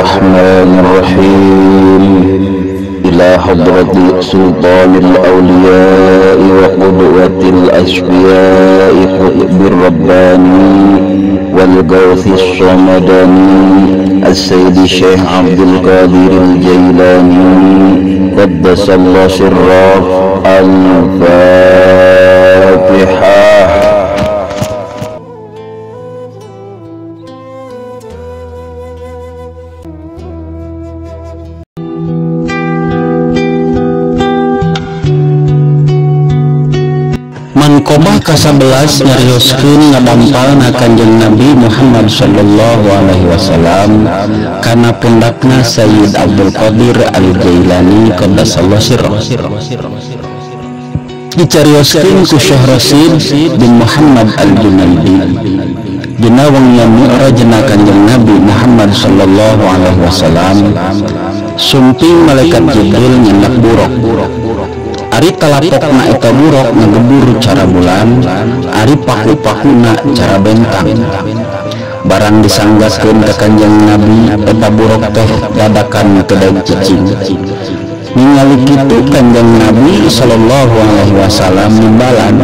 الرحمن الرحيم إلى حضرة سلطان الأولياء وقدوة الأشقياء قطب الرباني والغوث الصمداني السيد الشيخ عبد القادر الجيلاني قدس الله سره. الفاتحة. Manqobah ke-11 nyarioskeun ngadampalna Kanjeng Nabi Muhammad sallallahu alaihi wasallam kana pundakna Sayyid Abdul Qadir Al-Jailani qaddasallahu sirrah. Dicarioskeun ku Syekh Rasid bin Muhammad Al-Junaidi dina wengian mi'rajna Kanjeng Nabi Muhammad sallallahu alaihi wasallam sumping malaikat Jibril nyendak buruk. Ari talapokna eta buruk ngagebur cara bulan, ari paku-pakuna cara bentang. Barang disanggakeun ka Kanjeng Nabi eta buruk teh dadakan teu daek cicing. Ningali kitu Kanjeng Nabi sallallahu alaihi wasallam nimbalan,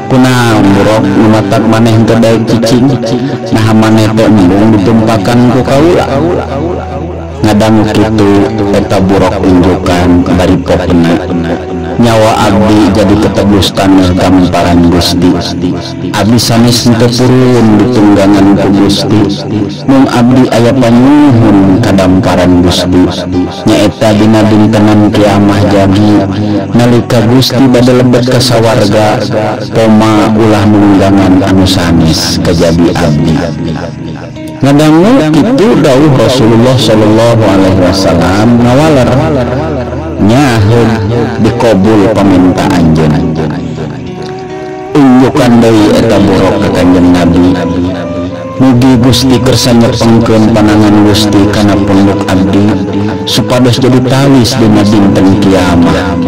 kunaon buruk nu matak maneh teu daek cicing, nah maneh teh embung ditumpakan ku kaula. Ngadang kitu eta buruk unjukan dari popena nyawa abdi jadi ketebus tanah gamparan Gusti. Abdi sanes teu purun ditunggangan ku Gusti, mung abdi aya panuhun kadamparan Gusti nyaeta dina dintenan kiamah jadi nalika Gusti bade lebet ka sawarga poma ulah nunggangan anu sanes kajadi abdi. Ngadangu kitu dawuh Rasulullah sallallahu alaihi wasallam ngawaler nyaheun dikabul paminta anjeun. Unjukan deui eta buruk ka Kanjeng Nabi. Mugi Gusti kersa nyepengkeun panangan Gusti kana punduk abdi supados jadi tawis dina dinten kiamah.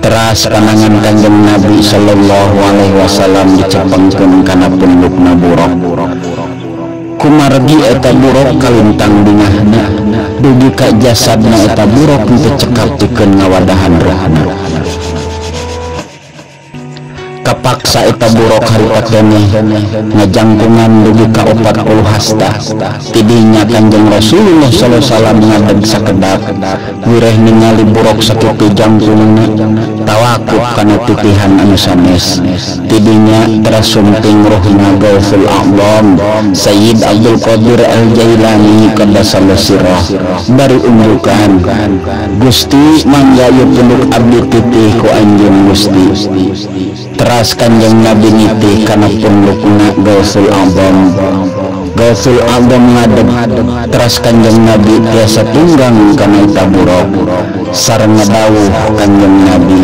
Teras panangan Kanjeng Nabi sallallahu alaihi wasallam dicepengkeun kana pundukna buruk. Kumargi eta buruk kalintang dingahna dugi ka jasadna eta buruk teu cekap pikeun ngawadahan rohna. Kapaksa eta buruk harita keneh ngajangkungan dugi ka 40 hasta. Tidinya Kanjeng Rasulullah sallallahu alaihi wasallam ngadeg sakedap wireh ningali buruk sakitu jangkungna tawakuf kana titihan anu sanes. Tidinya terasumping rohna Gausul A'zam Sayyid Abdul Qadir Al-Jailani qaddasallahu sirrah bari unjukan, Gusti mangga ieu punduk abdi titih ku anjeun Gusti. Teras Kanjeng Nabi nitih kana pundukna Gausul A'zam. Gausul A'zam ngadeg teras Kanjeng Nabi tiasa tunggang kana eta buruk sareng ngadawuh Kanjeng Nabi,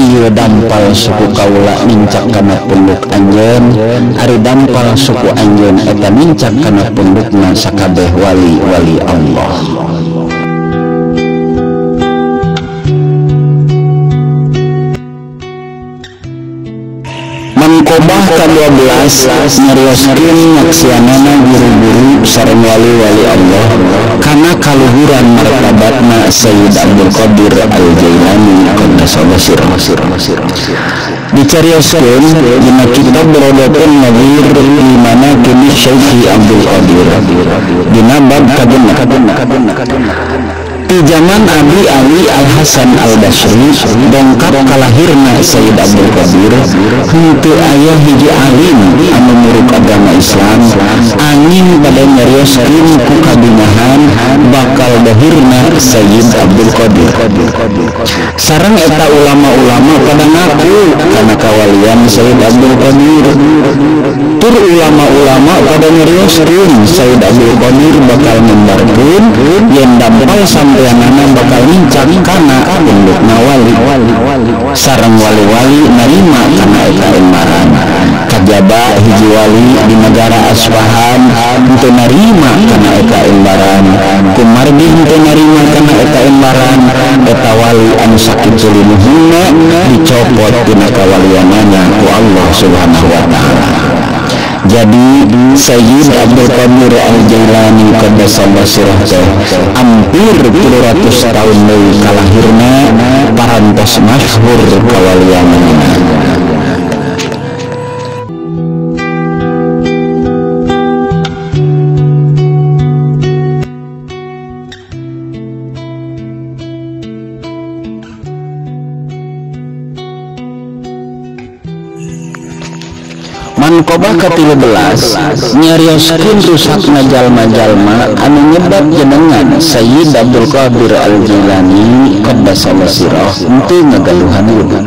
ieu dampal suku kaula mincak kana punduk anjeun, ari dampal suku anjeun eta mincak kana pundukna sakabeh wali-wali Allah. Manqobah ke-12 nyarioskeun ngaksianana guru-guru sareng wali-wali Allah kana kaluhuran martabatna Sayyid Abdul Qadir Al-Jailani qaddasallahu sirrah. Dicarioskeun dina kitab Rodatun Nadhir fi Manaqib Syekh Abdul Qadir dina bab kagenep. Di zaman Abi Ali Al-Hasan Al-Basri dongkap kalahirna Sayyid Abdul Qadir henteu aya hiji alim anu muruk agama Islam angin pada nyarioskeun ku kabingahan bakal dahirna Sayyid Abdul Qadir. Sareng eta ulama-ulama pada ngaku kana kawalian Sayyid Abdul Qadir. Tur ulama-ulama pada nyarioskeun Sayyid Abdul Qadir bakal membarkeun yen dampal sampeanana bakal mincak kana pundukna wali. Sareng wali-wali narima kana eta imbaran. Kajaba hiji wali di negara Asfahan henteu narima kana eta imbaran. Kumargi henteu narima kana eta imbaran, eta wali anu sakit sulinuhna dicopot tina kawalianana ku Allah Subhanahu wa taala. Jadi Sayyid Abdul Qadir Al-Jailani qaddasallahu sirrah hampir 300 tahun leuwih kalahirna parantos masyhur kawalianana. Manqobah ke-13 nyarioskeun rusakna jalma-jalma anu nyebat jenengan Sayyid Abdul Qadir Al-Jailani qaddasallahu sirrah henteu ngagaduhan wudu.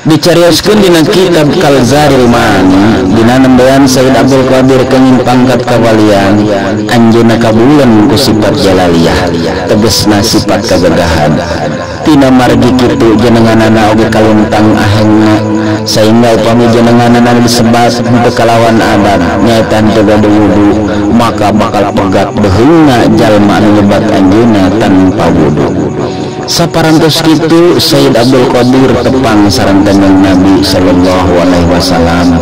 Dicarioskeun dina kitab Kalzaril Ma'ani dina nembean Sayyid Abdul Qadir kenging pangkat kawalian anjeunna kabulen ku sifat jalaliyah tegesna sifat kagagahan. Tina margi kitu jenenganana oge kaluntang ahengna sehingga upami jenenganana disebat henteu kalawan adat nyaeta henteu gaduh wudu maka bakal pegat deheungna jalma anu nyebat anjeunna tanpa wudu. Saparantos kitu Sayyid Abdul Qadir tepang sareng Kanjeng Nabi sallallahu alaihi wasallam.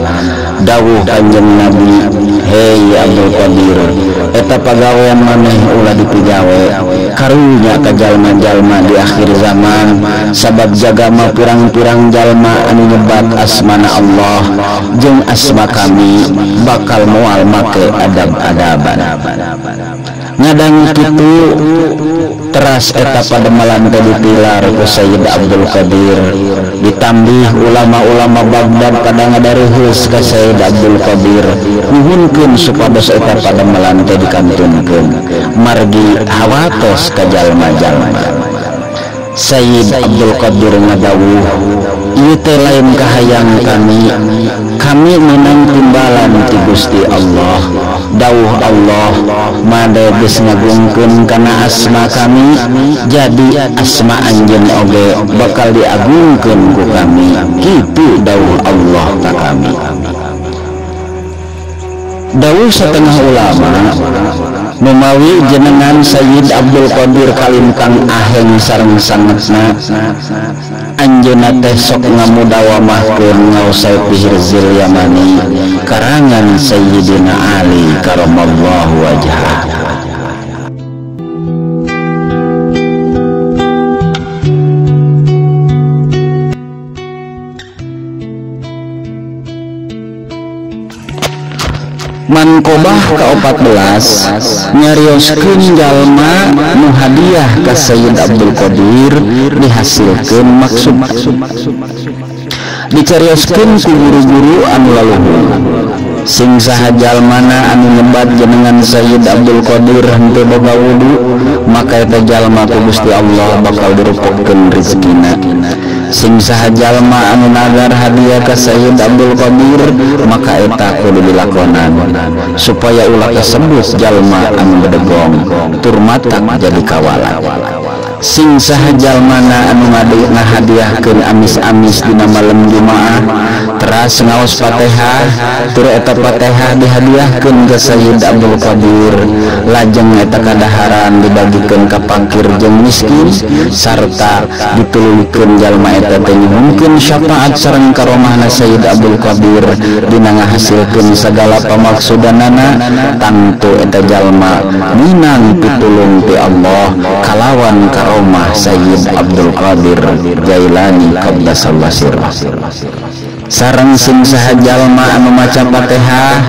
Dawuh Kanjeng Nabi, "Hei Abdul Qadir, eta pagawean maneh ulah dipigawe karunya ka jalma-jalma di akhir zaman sabab jagama pirang-pirang jalma anu nyebat asmana Allah jeung asma kami bakal moal make adab-adaban." Ngadang kitu teras eta pademalan teh ditilar ku Sayyid Abdul Qadir ditambih ulama-ulama Baghdad pada ngadareheus ka Sayyid Abdul Qadir nuhunkeun supados eta pademalan teh dikantunkeun margi hawatos ka jalma-jalma. Sayyid Abdul Qadir ngadawuh, ieu teh lain kahayang kami menang timbalan ti Gusti Allah. Dawuh Allah, made geus ngagungkeun kana asma kami, jadi asma anjeun oge bakal diagungkeun ku kami. Kitu dawuh Allah ka kami. Dawuh satengah ulama memawi jenengan Sayyid Abdul Qadir kalintang aheng sareng sangetna anjeunna teh sok ngamudawamahkeun ngausai Hirzil Yamani karangan Sayyidina Ali karamallahu wajhah. Manqobah ke-14 nyarioskeun jalma nu hadiah ka Sayyid Abdul Qadir dihasilkeun maksud dicarioskeun ku guru-guru anu laluhur sing saha jalmana anu nyebat jenengan Sayyid Abdul Qadir henteu boga wudu maka eta jalma ku Gusti Allah bakal dirupukeun rezekina. Sing saha jalma anu nagar hadiah ka Sayyid Abdul Qadir maka eta kudu dilakonan supaya ulah kasebut jalma anu bedegong tur matak jadi kawala. Sing saha jalmana anu ngahadiahkeun amis-amis dina malam Jumaah teras ngaos Fatihah tur eta Fatihah dihadiahkeun ka Sayyid Abdul Qadir lajeng eta kadaharan dibagikeun ka fakir jeung miskin sarta dituluykeun jalma eta teh nyuhunkeun syafaat sareng karomahna Sayyid Abdul Qadir dina ngahasilkeun sagala pamaksudanana tantu eta jalma minang pitulung ti Allah kalawan karomah Sayyid Abdul Qadir Jailani qaddasallahu sirrah. Sareng sing saha jalma anu maca Fatihah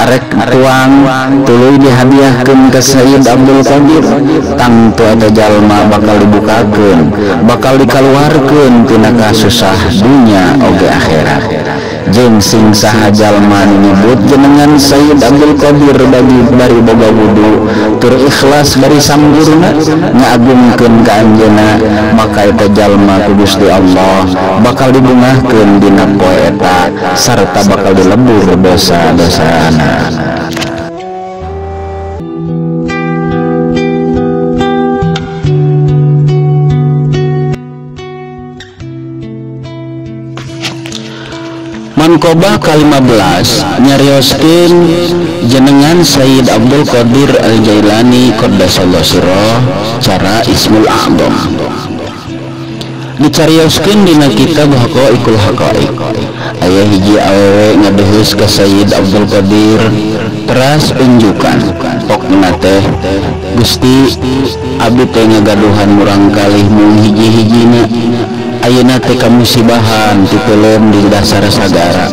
arek tuang tuluy dihadiahkeun ka Sayyid Abdul Qadir tangtu eta jalma bakal dibukakeun bakal dikaluarkeun tina kasusah dunya oge akhirat. Jeung sing saha jalma nyebut jenengan Sayyid Abdul Qadir bari boga wudu tur ikhlas bari samguruna ngagungkeun ka anjeunna maka eta jalma ku Gusti Allah bakal dibungahkeun dina poe eta sarta bakal dilebur dosa-dosana. Manqobah ke-15 nyarioskeun jenengan Sayyid Abdul Qadir Al-Jailani qaddasallahu sirrah cara Ismul A'dham dicarioskeun dina kitab Haqaiqul Haqaiq aya hiji awewe ngadeheus ka Sayyid Abdul Qadir teras unjukan pokna teh Gusti abdi teh ngagaduhan murang kalih mung hiji-hijina ayeuna teh kamusibahan titeuleum di dasar sagara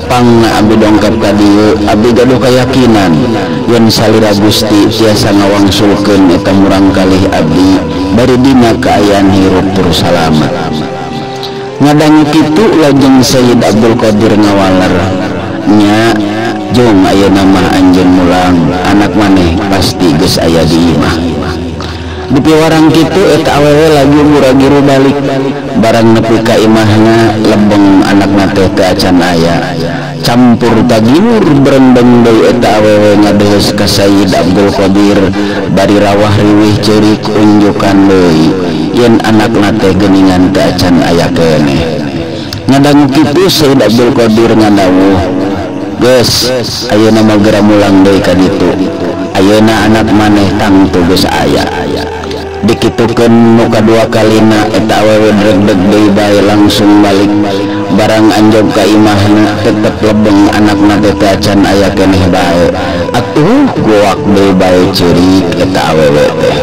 pangna abdi dongkap ka dieu abdi gaduh kayakinan yen salira Gusti tiasa ngawangsulkeun eta murang kalih abdi bari dina kaayaan hirup tur salamet. Ngadangu kitu lajeng Sayyid Abdul Qadir ngawaler nya jong ayeuna mah anjeun mulang anak maneh pasti geus aya di imah. Di piwarang kitu eta awewe lagi muragiru balik barang nepi ka imahna lebeng anakna teh teu acan aya campur tagiur berendeng deui eta awewe ngadeus ka Sayyid Abdul Qadir bari rawah riwih ceurik unjukan deui yen anakna teh geuningan teu acan aya keneh. Ngadangu kitu Sayyid Abdul Qadir ngadawuh geus ayeuna mah geura mulang deui ka ditu ayeuna anak maneh tangtu geus aya. Dikitukeun nu kadua kalina eta awewe dreg-deg deui bae langsung balik barang anjog ka imahna tetep lebeng anakna teh teu acan aya keneh bae atuh goak deui bae ceurik eta awewe teh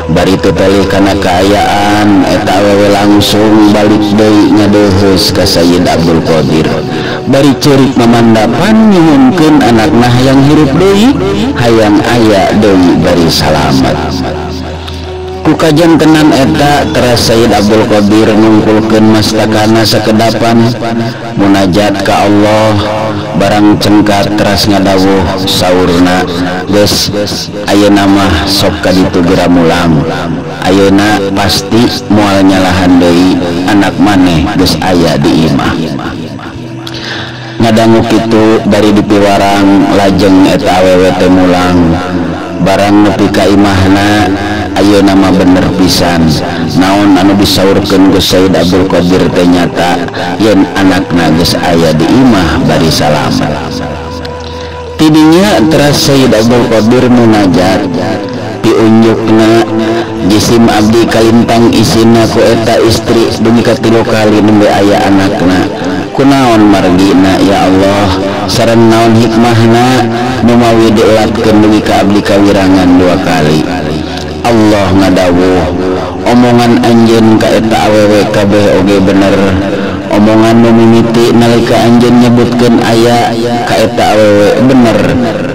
bari teu talih kana kaayaan eta awewe langsung balik deui ngadeheus ka Sayyid Abdul Qadir bari ceurik mamandapan nyuhunkeun anakna hayang hirup deui hayang aya deui bari salamet. Ku kajan tenan eta teras Sayyid Abdul Qadir ngungkulkeun mastakana sakedapan munajat ka Allah barang cengkat teras ngadawuh saurna geus ayeuna mah sok ka ditu geura mulang ayeuna pasti moal nyalahan deui anak maneh geus aya di imah. Ngadangu kitu bari di piwarang lajeng eta awewe teh mulang barang nepi ka imahna ayeuna mah bener pisan naon anu disaurkeun ku Sayyid Abdul Qadir teh nyata yen anakna geus aya di imah bari salamet. Tidinya teras Sayyid Abdul Qadir munajat piunjukna jisim abdi kalintang isina ku eta istri demi ka 3 kali nembe aya anakna kunaon margina ya Allah sareng naon hikmahna nu mawi diulatkeun dugi ka abdi kawirangan 2 kali. Allah ngadawuh omongan anjeun ka eta awewe kabeh oge bener omongan nu mimiti nalika anjeun nyebutkeun aya ka eta awewe bener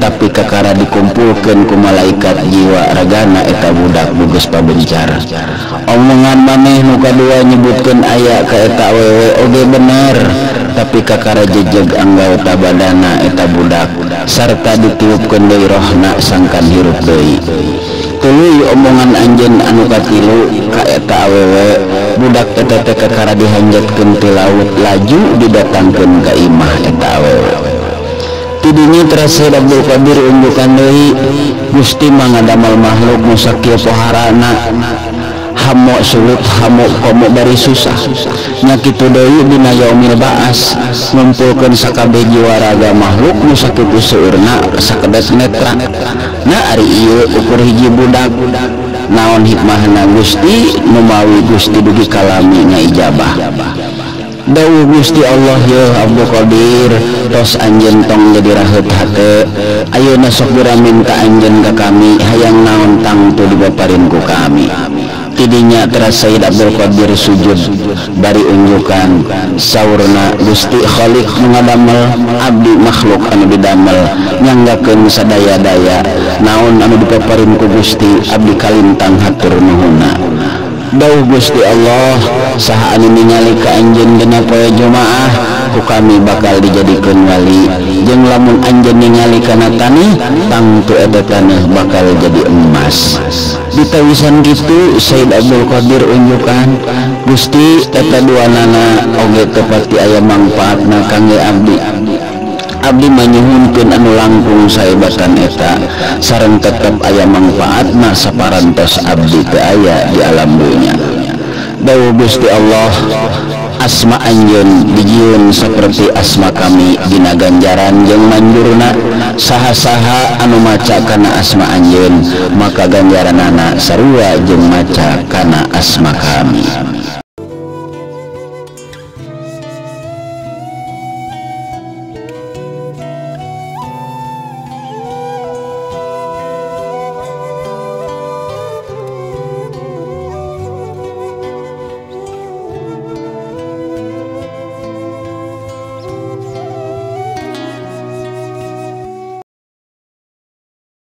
tapi kakara dikumpulkeun ku malaikat jiwa ragana eta budak bugus pabencar omongan maneh nu kadua nyebutkeun aya ka eta awewe oge bener tapi kakara jejeg anggota badana eta budak sarta ditiupkeun deui rohna sangkan hirup deui. Tuluy omongan anjeun anu katilu ka eta awewe budak eta teh kakara dihanjatkeun ti laut laju didatangkeun ka imah eta awewe. Tidinya teras Sayyid Abdul Qadir unjukan deui Gusti mah ngadamel makhluk nu sakieu poharana hamo sulit hamo komo bari susah nya kitu deui dina yaumil baas ngumpulkeun sakabeh jiwa raga makhluk nu sakitu seueurna sakedet netra na ari ieu ukur hiji budak naon hikmahna Gusti nu mawi Gusti dugi kalami ngaijabah dawuh Gusti Allah ya Abdul Qadir tos anjeun tong jadi raheut hate ayeuna sok geura minta anjeun ka kami hayang naon tangtu dibaparin ku kami. Tidinya teras Sayyid Abdul Qadir sujud bari unjukan saurna Gusti Khaliq ngadamel abdi makhluk anu didamel nyanggakeun sadaya-daya naon anu dipaparin ku Gusti abdi kalintang hatur nuhunna. Dawuh Gusti Allah saha anu ningali ka anjeun dina poe Jumaah ku kami bakal dijadikeun wali jeung lamun anjeun ningali kana taneuh tangtu eta taneuh bakal jadi emas. Ditawisan kitu Sayyid Abdul Qadir unjukan Gusti eta duanana oge teu pati aya mangpaatna kangge abdi. Abdi manyuhunkeun anu langkung saebatan eta sareng tetep aya mangpaatna saparantos abdi teu aya di alam dunya. Dawuh Gusti Allah asma anjeun dijieun saperti asma kami dina ganjaran jeung manjurna saha-saha anu maca kana asma anjeun maka ganjaranana sarua jeung maca kana asma kami.